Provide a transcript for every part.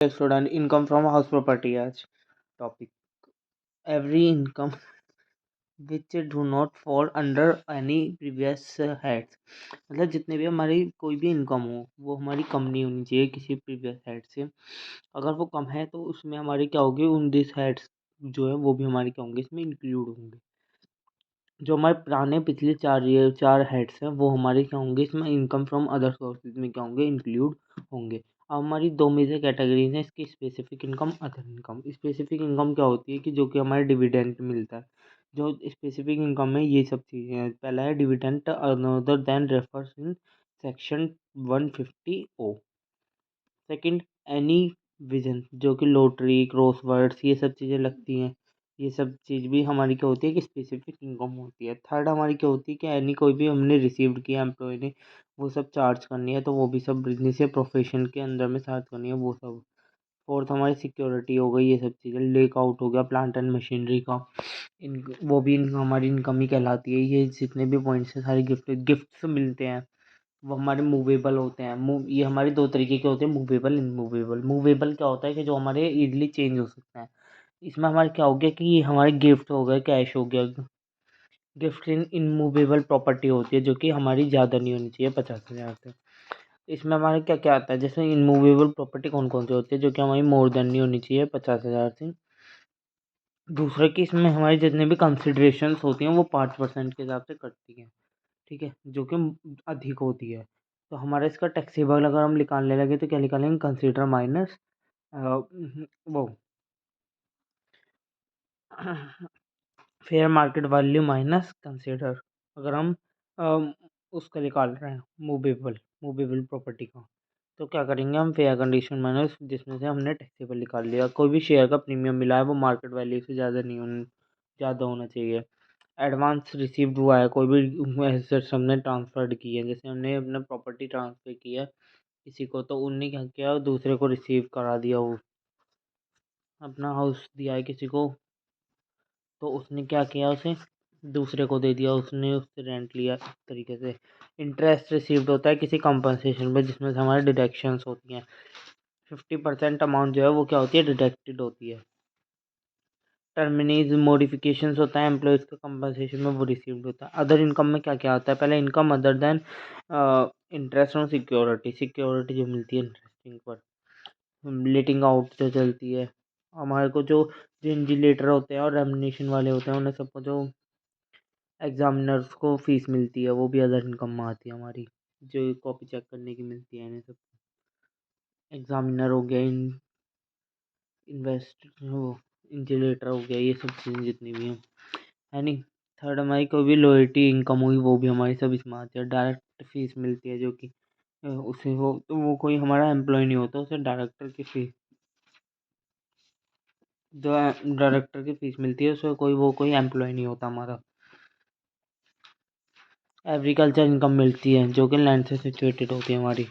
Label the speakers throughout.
Speaker 1: Student income from house property as topic. Every income which do not fall under any previous heads, मतलब जितने भी हमारी कोई भी इनकम हो वो हमारी कम नहीं होनी चाहिए किसी प्रीवियस हेड से। अगर वो कम है तो उसमें हमारी क्या होगी, उन दिस हेड्स जो है वो भी हमारी क्या होंगे, इसमें इंक्लूड होंगे। जो हमारे पुराने पिछले 4 हेड्स हैं वो हमारे क्या होंगे, इसमें इनकम फ्रॉम अदर सोर्सेज में क्या होंगे, इंक्लूड होंगे। अब हमारी दो मेजर कैटेगरीज हैं इसकी, specific income, other income. Specific income क्या होती है कि जो कि हमारे डिविडेंड मिलता है। जो स्पेसिफिक इनकम में ये सब चीज़ें हैं। पहला है dividend another then refers in section 150 ओ। सेकंड, एनी विजन, जो कि लॉटरी, क्रॉसवर्ड्स, ये सब चीज़ें लगती हैं। ये सब चीज़ भी हमारी क्या होती है कि स्पेसिफिक इनकम होती है। थर्ड हमारी क्या होती है कि एनी कोई भी हमने रिसीव्ड किया एम्प्लॉय ने, वो सब चार्ज करनी है, तो वो भी सब बिजनेस या प्रोफेशन के अंदर में चार्ज करनी है वो सब। फोर्थ हमारी सिक्योरिटी हो गई, ये सब चीज़ें। लेक आउट हो गया प्लांट एंड मशीनरी का, इन वो भी हमारी इनकम ही कहलाती है। ये जितने भी पॉइंट्स हैं सारे गिफ्ट्स मिलते हैं, वो हमारे मूवेबल होते हैं। ये हमारे दो तरीके के होते हैं, मूवेबल, इनमूवेबल। मूवेबल क्या होता है कि जो हमारे इजीली चेंज हो सकते हैं। इसमें हमारे क्या हो गया कि ये हमारे गिफ्ट हो गए, कैश हो गया। गिफ्ट इन इनमूवेबल प्रॉपर्टी होती है जो कि हमारी ज़्यादा नहीं होनी चाहिए 50,000 से। इसमें हमारे क्या क्या आता है, जैसे इनमूवेबल प्रॉपर्टी कौन कौन सी होती है, जो कि हमारी मोर देन नहीं होनी चाहिए 50,000 से। दूसरा कि इसमें हमारी जितने भी कंसिडरेशंस होती हैं वो 5% के हिसाब से कटती हैं, ठीक है, जो कि अधिक होती है। तो हमारा इसका टैक्सेबल अगर हम निकालने लगे तो क्या निकालेंगे, कंसीडर माइनस वो fair market value minus consider. अगर हम अम, उसका निकाल रहे हैं मूवेबल मूवेबल प्रॉपर्टी का, तो क्या करेंगे हम, फेयर कंडीशन माइनस जिसमें से हमने टैक्सेबल निकाल लिया। कोई भी शेयर का प्रीमियम मिला है वो मार्केट वैल्यू से ज़्यादा होना चाहिए। एडवांस रिसीव्ड हुआ है, कोई भी एसेट्स हमने ट्रांसफर्ड की है, जैसे हमने अपना प्रॉपर्टी ट्रांसफ़र की है किसी को, तो उनने क्या किया, दूसरे को रिसीव करा दिया। वो अपना हाउस दिया है किसी को, तो उसने क्या किया, उसे दूसरे को दे दिया, उसने उससे रेंट लिया, इस तरीके से। इंटरेस्ट रिसीव्ड होता है किसी कंपनसेशन पे, जिसमें से हमारे डिडक्शंस होती हैं। 50% अमाउंट जो है वो क्या होती है, डिडक्टेड होती है। टर्मिनीज मॉडिफिकेशंस होता है एम्प्लॉयज़ का कंपनसेशन में, वो रिसीव्ड होता है। अदर इनकम में क्या क्या आता है, पहले income other than interest on security, security जो मिलती है इंटरेस्टिंग पर, लेटिंग आउट जो चलती है हमारे को, जो इन्विजिलेटर होते हैं और रेमुनेशन वाले होते हैं, उन्हें सबको जो एग्जामिनर्स को फीस मिलती है वो भी अदर इनकम में आती है हमारी, जो कॉपी चेक करने की मिलती है इन्हें सब। एग्जामिनर हो गया, इन्वेस्ट वो इन्विजिलेटर हो गया, ये सब चीज़ें जितनी भी हैं, है नहीं। थर्ड हमारी कोई भी लॉयल्टी इनकम हुई वो भी हमारी सब इसमें आती है। डायरेक्ट फीस मिलती है जो कि उसे वो कोई हमारा एम्प्लॉय नहीं होता, उसे डायरेक्टर की फीस, जो डायरेक्टर की फीस मिलती है उसमें कोई एम्प्लॉय नहीं होता हमारा। एग्रीकल्चर इनकम मिलती है जो कि लैंड से सिचुएटेड होती है हमारी।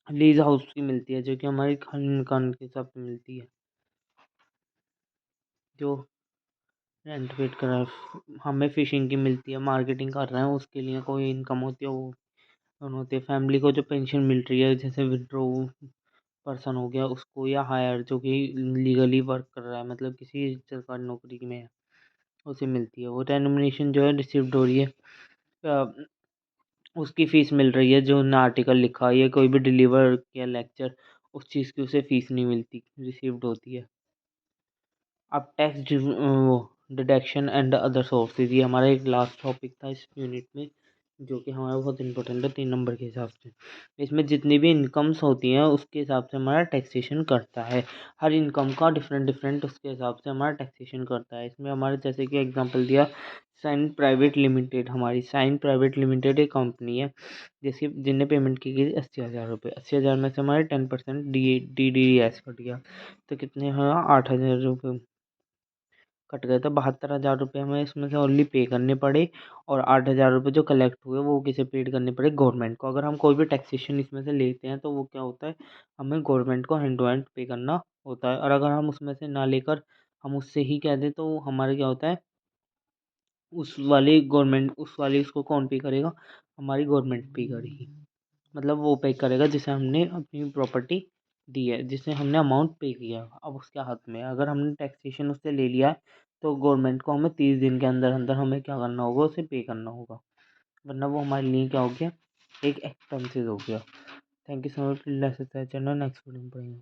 Speaker 1: लीज हाउस की मिलती है जो कि हमारी खान के हिसाब से मिलती है, जो रेंट वेट कर रहा है। हमें फिशिंग की मिलती है, मार्केटिंग कर रहे हैं उसके लिए कोई इनकम होती है, वो दोनों होती है। फैमिली को जो पेंशन मिल रही है, जैसे विड्रो पर्सन हो गया उसको, या हायर जो कि लीगली वर्क कर रहा है, मतलब किसी सरकारी नौकरी में है, उसे मिलती है। वो रेनुमरेशन जो है रिसीव्ड हो रही है, अ, उसकी फ़ीस मिल रही है, जो उन्होंने आर्टिकल लिखा है या कोई भी डिलीवर किया लेक्चर, उस चीज़ की उसे फ़ीस नहीं मिलती, रिसीव्ड होती है। अब टैक्स वो डिडक्शन एंड अदर सोर्सेज, ये हमारा एक लास्ट टॉपिक था इस यूनिट में, जो कि हमारा बहुत इंपॉर्टेंट है 3 नंबर के हिसाब से। इसमें जितनी भी इनकम्स होती हैं उसके हिसाब से हमारा टैक्सेशन करता है। हर इनकम का डिफरेंट डिफरेंट उसके हिसाब से हमारा टैक्सेशन करता है। इसमें हमारे जैसे कि एग्जांपल दिया, साइन प्राइवेट लिमिटेड। हमारी साइन प्राइवेट लिमिटेड एक कंपनी है जिसकी जिनने पेमेंट की गई 80,000 रुपये। 80,000 में से हमारे 10% DDS कट गया, तो कितने हैं, 8,000 रुपये कट गए। तो 72,000 रुपये हमें इसमें से ओनली पे करने पड़े, और 8,000 रुपये जो कलेक्ट हुए वो किसे पेड करने पड़े, गवर्नमेंट को। अगर हम कोई भी टैक्सेशन इसमें से लेते हैं तो वो क्या होता है, हमें गवर्नमेंट को हैंड टू हैंड पे करना होता है। और अगर हम उसमें से ना लेकर हम उससे ही कह दें तो हमारे क्या होता है, उस वाली उसको कौन पे करेगा, हमारी गवर्नमेंट पे करेगी। मतलब वो पे करेगा जिसे हमने अपनी प्रॉपर्टी दी है, जिसने हमने अमाउंट पे किया, अब उसके हाथ में है। अगर हमने टैक्सेशन उससे ले लिया है तो गवर्नमेंट को हमें 30 दिन के अंदर अंदर हमें क्या करना होगा, उसे पे करना होगा, वरना वो हमारे लिए क्या हो गया, एक एक्सपेंसिव हो गया। Thank you so much. Next video में पढ़ेंगे।